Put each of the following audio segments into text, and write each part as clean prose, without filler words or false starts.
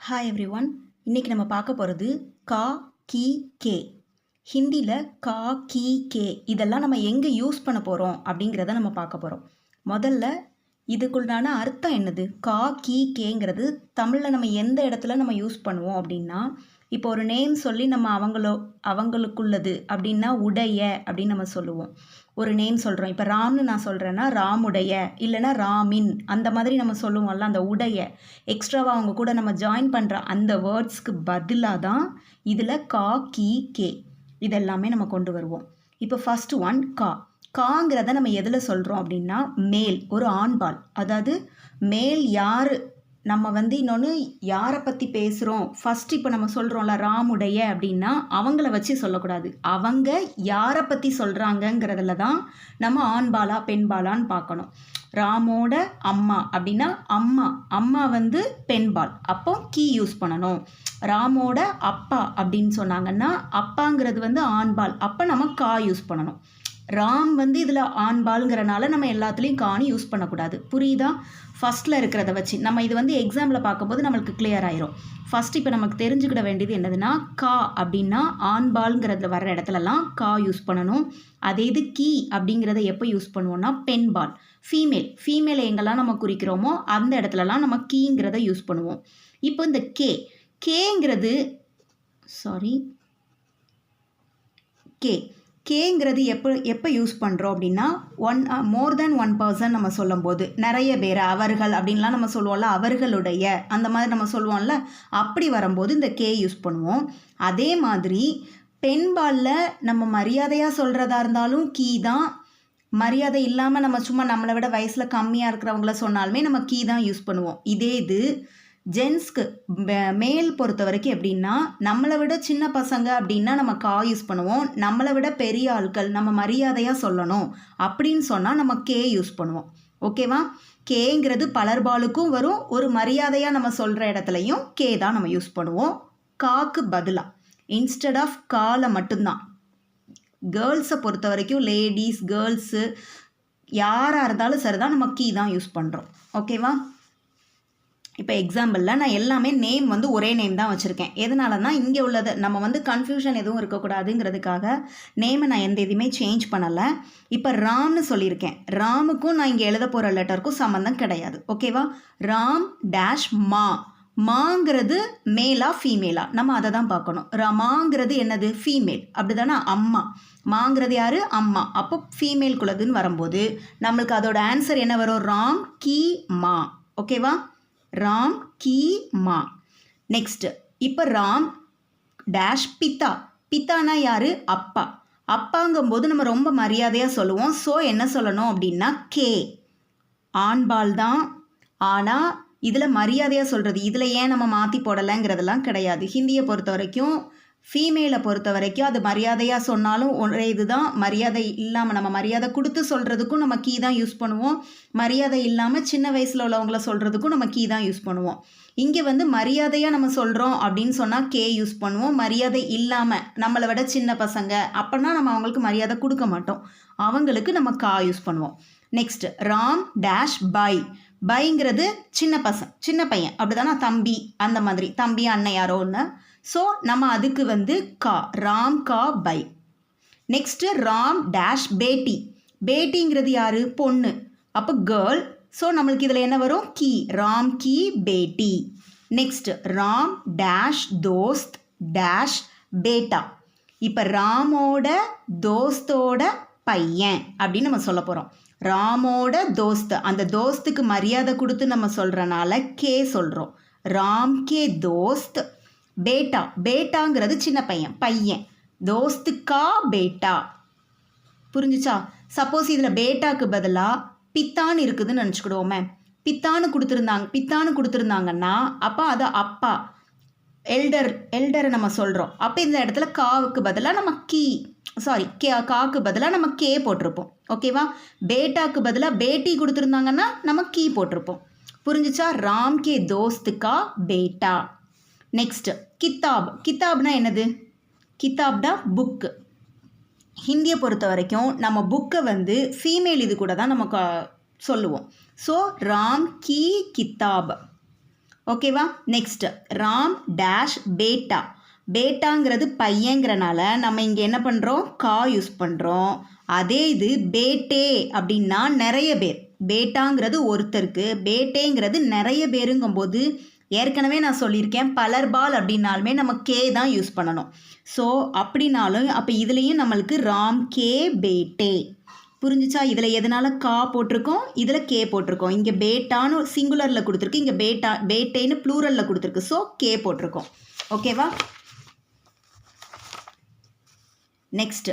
Hi every one. இன்றைக்கி நம்ம பார்க்க போகிறது கா கி கே. ஹிந்தியில் கா கி கே இதெல்லாம் நம்ம எங்கே யூஸ் பண்ண போகிறோம் அப்படிங்கிறத நம்ம பார்க்க போகிறோம். முதல்ல இதுக்குள்ளான அர்த்தம் என்னது? கா கி கேங்கிறது தமிழில் நம்ம எந்த இடத்துல நம்ம யூஸ் பண்ணுவோம் அப்படின்னா, இப்போ ஒரு நேம் சொல்லி நம்ம அவங்களுக்குள்ளது அப்படின்னா உடைய அப்படின்னு நம்ம சொல்லுவோம். ஒரு நேம் சொல்கிறோம், இப்போ ராம்னு நான் சொல்கிறேன்னா ராமுடைய இல்லைன்னா ராமின் அந்த மாதிரி நம்ம சொல்லுவோம்ல. அந்த உடைய எக்ஸ்ட்ராவாக அவங்க கூட நம்ம ஜாயின் பண்ணுற அந்த வேர்ட்ஸ்க்கு பதிலாக தான் இதில் கா கி கே இதெல்லாமே நம்ம கொண்டு வருவோம். இப்போ ஃபஸ்ட்டு ஒன் கா. காங்கிறத நம்ம எதில் சொல்கிறோம் அப்படின்னா மேல், ஒரு ஆண்பால். அதாவது மேல் யார், நம்ம இன்னொன்று யாரை பற்றி பேசுகிறோம். ஃபஸ்ட் இப்போ நம்ம சொல்கிறோம்ல ராமுடைய அப்படின்னா அவங்கள வச்சு சொல்லக்கூடாது. அவங்க யாரை பற்றி சொல்கிறாங்கங்கிறதுல தான் நம்ம ஆண்பாலா பெண்பாலான்னு பார்க்கணும். ராமோட அம்மா அப்படின்னா அம்மா பெண்பால், அப்போ கீ யூஸ் பண்ணணும். ராமோட அப்பா அப்படின்னு சொன்னாங்கன்னா அப்பாங்கிறது ஆண்பால், அப்போ நம்ம கா யூஸ் பண்ணணும். ராம் இதில் ஆண்பாலுங்கிறனால நம்ம எல்லாத்துலேயும் காணி யூஸ் பண்ணக்கூடாது. புரியுதா? ஃபஸ்ட்டில் இருக்கிறத வச்சு நம்ம இது எக்ஸாம்பிள் பார்க்கும்போது நம்மளுக்கு கிளியர் ஆயிரும். ஃபஸ்ட் இப்போ நமக்கு தெரிஞ்சுக்கிட வேண்டியது என்னதுன்னா, கா அப்படின்னா ஆண்பாலுங்கிறதுல வர்ற இடத்துலலாம் கா யூஸ் பண்ணணும். அதே இது கீ அப்படிங்கிறத எப்போ யூஸ் பண்ணுவோம்னா பெண்பால், ஃபீமேலை எங்கெல்லாம் நம்ம குறிக்கிறோமோ அந்த இடத்துலலாம் நம்ம கீங்கிறத யூஸ் பண்ணுவோம். இப்போ இந்த கேங்கிறது கேங்கிறது எப்போ யூஸ் பண்ணுறோம் அப்படின்னா மோர் தென் ஒன் பர்சன் நம்ம சொல்லும் போது, நிறைய பேர் அவர்கள் அப்படின்லாம் நம்ம சொல்லுவோம்ல, அவர்களுடைய அந்த மாதிரி நம்ம சொல்லுவோம்ல, அப்படி வரும்போது இந்த கே யூஸ் பண்ணுவோம். அதே மாதிரி பெண்பாலில் நம்ம மரியாதையாக சொல்கிறதா இருந்தாலும் கீ தான். மரியாதை இல்லாமல் நம்ம சும்மா நம்மளை விட வயசில் கம்மியாக இருக்கிறவங்கள சொன்னாலுமே நம்ம கீ தான் யூஸ் பண்ணுவோம். இதே இது ஜென்ஸ்க்கு மேல் பொறுத்த வரைக்கும் எப்படின்னா, நம்மளை விட சின்ன பசங்க அப்படின்னா நம்ம கா யூஸ் பண்ணுவோம். நம்மளை விட பெரிய ஆட்கள் நம்ம மரியாதையாக சொல்லணும் அப்படின்னு சொன்னால் நம்ம கே யூஸ் பண்ணுவோம். ஓகேவா? கேங்கிறது பலர்பாலுக்கும் வரும். ஒரு மரியாதையாக நம்ம சொல்கிற இடத்துலையும் கே தான் நம்ம யூஸ் பண்ணுவோம். காக்கு பதிலாக இன்ஸ்டெட் ஆஃப் கால மட்டும்தான். கேர்ள்ஸை பொறுத்த வரைக்கும் லேடிஸ் கேர்ள்ஸு யாராக இருந்தாலும் சரிதான், நம்ம கீ தான் யூஸ் பண்ணுறோம். ஓகேவா? இப்போ எக்ஸாம்பிளில் நான் எல்லாமே நேம் ஒரே நேம் தான் வச்சுருக்கேன். எதனாலனா இங்கே உள்ளது நம்ம கன்ஃபியூஷன் எதுவும் இருக்கக்கூடாதுங்கிறதுக்காக நேமை நான் எந்த எதுவுமே சேஞ்ச் பண்ணலை. இப்போ ராம்னு சொல்லியிருக்கேன். ராமுக்கும் நான் இங்கே எழுத போகிற லெட்டருக்கும் சம்மந்தம் கிடையாது. ஓகேவா? ராம் டேஷ் மாங்கிறது மேலா ஃபீமேலா நம்ம அதை தான் பார்க்கணும். மாங்கிறது என்னது? ஃபீமேல், அப்படி தானே? அம்மா மாங்கிறது யார்? அம்மா. அப்போ ஃபீமேல்குள்ளதுன்னு வரும்போது நம்மளுக்கு அதோட ஆன்சர் என்ன வரும்? ராம் கீ மா. ஓகேவா? ராம் கீ மா. நெக்ஸ்ட்டு இப்போ ராம் டேஷ் பித்தானா யார்? அப்பா. அப்பாங்கும்போது நம்ம ரொம்ப மரியாதையாக சொல்லுவோம். ஸோ என்ன சொல்லணும் அப்படின்னா கே ஆண்பால் தான். ஆனால் இதில் மரியாதையாக சொல்கிறது, இதில் ஏன் நம்ம மாற்றி போடலைங்கிறதெல்லாம் கிடையாது. ஹிந்தியை பொறுத்த வரைக்கும் ஃபீமேலை பொறுத்த வரைக்கும் அது மரியாதையாக சொன்னாலும் ஒரே இது தான். மரியாதை இல்லாமல் நம்ம மரியாதை கொடுத்து சொல்கிறதுக்கும் நம்ம கீ தான் யூஸ் பண்ணுவோம். மரியாதை இல்லாமல் சின்ன வயசில் உள்ளவங்கள சொல்கிறதுக்கும் நம்ம கீ தான் யூஸ் பண்ணுவோம். இங்கே மரியாதையாக நம்ம சொல்கிறோம் அப்படின்னு சொன்னால் கே யூஸ் பண்ணுவோம். மரியாதை இல்லாமல் நம்மளை விட சின்ன பசங்க அப்படின்னா நம்ம அவங்களுக்கு மரியாதை கொடுக்க மாட்டோம், அவங்களுக்கு நம்ம கா யூஸ் பண்ணுவோம். நெக்ஸ்ட் ராம் டேஷ் பைங்கிறது சின்ன பையன், அப்படி தானே? தம்பி அந்த மாதிரி, தம்பி அண்ணன் யாரோ ஒன்று. ஸோ நம்ம அதுக்கு கா, ராம் கா பை. நெக்ஸ்ட்டு ராம் டேஷ் பேட்டிங்கிறது யார்? பொண்ணு, அப்போ கேர்ள். ஸோ நம்மளுக்கு இதில் என்ன வரும்? கீ, ராம் கீ பேட்டி. Next Ram dash Dost dash பேட்டா. இப்போ ராமோட தோஸ்தோட பையன் அப்படின்னு நம்ம சொல்ல போகிறோம். ராமோட தோஸ்த், அந்த தோஸ்துக்கு மரியாதை கொடுத்து நம்ம சொல்கிறனால கே சொல்கிறோம். ராம் கே தோஸ்த் பேட்டாங்கிறது சின்ன பையன். தோஸ்துக்கா பேட்டா. புரிஞ்சுச்சா? சப்போஸ் இதில் பேட்டாக்கு பதிலாக பித்தான்னு இருக்குதுன்னு நினச்சிக்கிடுவோமே. பித்தான்னு கொடுத்துருந்தாங்கன்னா அப்போ அது அப்பா எல்டரை நம்ம சொல்கிறோம். அப்போ இந்த இடத்துல காவுக்கு பதிலாக நம்ம காக்கு பதிலாக நம்ம கே போட்டிருப்போம். ஓகேவா? பேட்டாக்கு பதிலாக பேட்டி கொடுத்துருந்தாங்கன்னா நம்ம கீ போட்டிருப்போம். புரிஞ்சிச்சா? ராம் கே தோஸ்துக்கா பேட்டா. நெக்ஸ்ட் கித்தாப்னா என்னது? கித்தாப்னா புக்கு. ஹிந்தியை பொறுத்த வரைக்கும் நம்ம புக்கை ஃபீமேல் இது கூட தான் நம்ம சொல்லுவோம். ஸோ ராம் கி கித்தாப். ஓகேவா? நெக்ஸ்ட் ராம் டேஷ் பேட்டா. பேட்டாங்கிறது பையங்கிறனால நம்ம இங்கே என்ன பண்ணுறோம்? கா யூஸ் பண்ணுறோம். அதே இது பேட்டே அப்படின்னா நிறைய பேர். பேட்டாங்கிறது ஒருத்தருக்கு, பேட்டேங்கிறது நிறைய பேருங்கும்போது ஏற்கனவே நான் சொல்லியிருக்கேன், பலர்பால் அப்படின்னாலுமே நம்ம கே தான் யூஸ் பண்ணணும். ஸோ அப்படின்னாலும் அப்போ இதுலேயும் நம்மளுக்கு ராம் கே பேட்டே. புரிஞ்சிச்சா? இதில் எதனால் கா போட்டிருக்கோம், இதில் கே போட்டிருக்கோம். இங்கே பேட்டான்னு சிங்குலரில் கொடுத்துருக்கு, இங்கே பேட்டேன்னு ப்ளூரலில் கொடுத்துருக்கு. ஸோ கே போட்டிருக்கோம். ஓகேவா? நெக்ஸ்ட்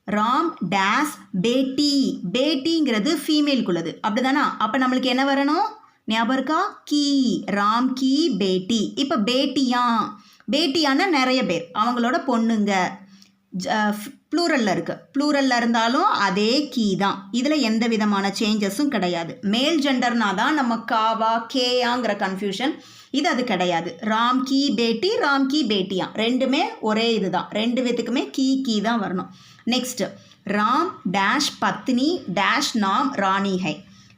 ராம் டேஸ் பேட்டி. பேட்டிங்கிறது ஃபீமேலுக்குள்ளது, அப்படிதானா? அப்போ நம்மளுக்கு என்ன வரணும்? ஞாபகம் இருக்கா? கீ. ராம் கீ பேட்டி. இப்போ பேட்டியானா நிறைய பேர், அவங்களோட பொண்ணுங்க. ப்ளூரலில் இருக்குது. ப்ளூரலில் இருந்தாலும் அதே கீ தான். இதில் எந்த விதமான சேஞ்சஸும் கிடையாது. மேல் ஜெண்டர்னா தான் நம்ம காவா கேயாங்கிற கன்ஃபியூஷன். இது அது கிடையாது. ராம் கீ பேட்டி, ராம் கீ பேட்டியா, ரெண்டுமே ஒரே இது தான். ரெண்டு பேத்துக்குமே கீ தான் வரணும். நெக்ஸ்ட் ராம் டேஷ் பத்னி டேஷ் நாம் ராணி ஹை.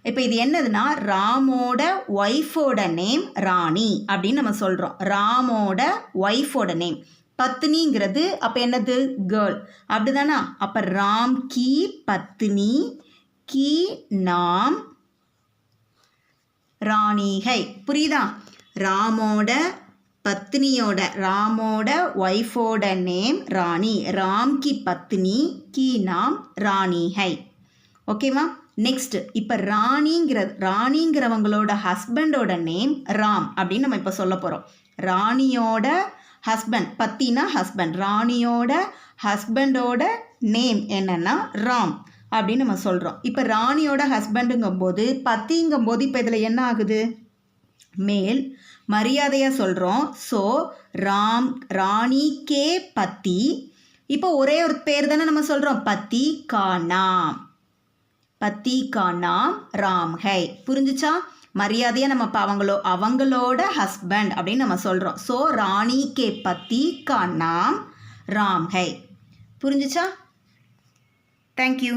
இப்போ இது என்னதுன்னா, ராமோட ஒய்ஃபோட நேம் ராணி அப்படின்னு நம்ம சொல்கிறோம். ராமோட ஒய்ஃபோட நேம் பத்னிங்கிறது அப்போ என்னது? கேர்ள், அப்படிதானா? அப்போ ராம் கீ பத்னி கீ நாம் ராணிகை. புரியுதா? ராமோட பத்னியோட, ராமோட ஒய்ஃபோட நேம் ராணி. ராம் கி பத்னி கி நாம் ராணிகை. ஓகேவா? நெக்ஸ்ட் இப்போ ராணிங்கிறவங்களோட ஹஸ்பண்டோட நேம் ராம் அப்படின்னு நம்ம இப்போ சொல்ல போகிறோம். ராணியோட ஹஸ்பண்ட், பத்தினா ஹஸ்பண்ட், ராணியோட ஹஸ்பண்டோட நேம் என்னன்னா ராம் அப்படின்னு நம்ம சொல்கிறோம். இப்போ ராணியோட ஹஸ்பண்டுங்கும்போது பத்திங்கும்போது இப்போ இதில் என்ன ஆகுது? மேல் மரியாதையாக சொல்கிறோம். ஸோ ராணி கே பத்தி. இப்போ ஒரே ஒரு பேர் தானே நம்ம சொல்கிறோம், பத்தி கா நாம் ராம் ஹை. புரிஞ்சுச்சா? மரியாதையாக நம்ம இப்போ அவங்களோட ஹஸ்பண்ட் அப்படின்னு நம்ம சொல்கிறோம். ஸோ ராணி கே பத்தி கா நாம் ராம் ஹை. புரிஞ்சுச்சா? தேங்க்யூ.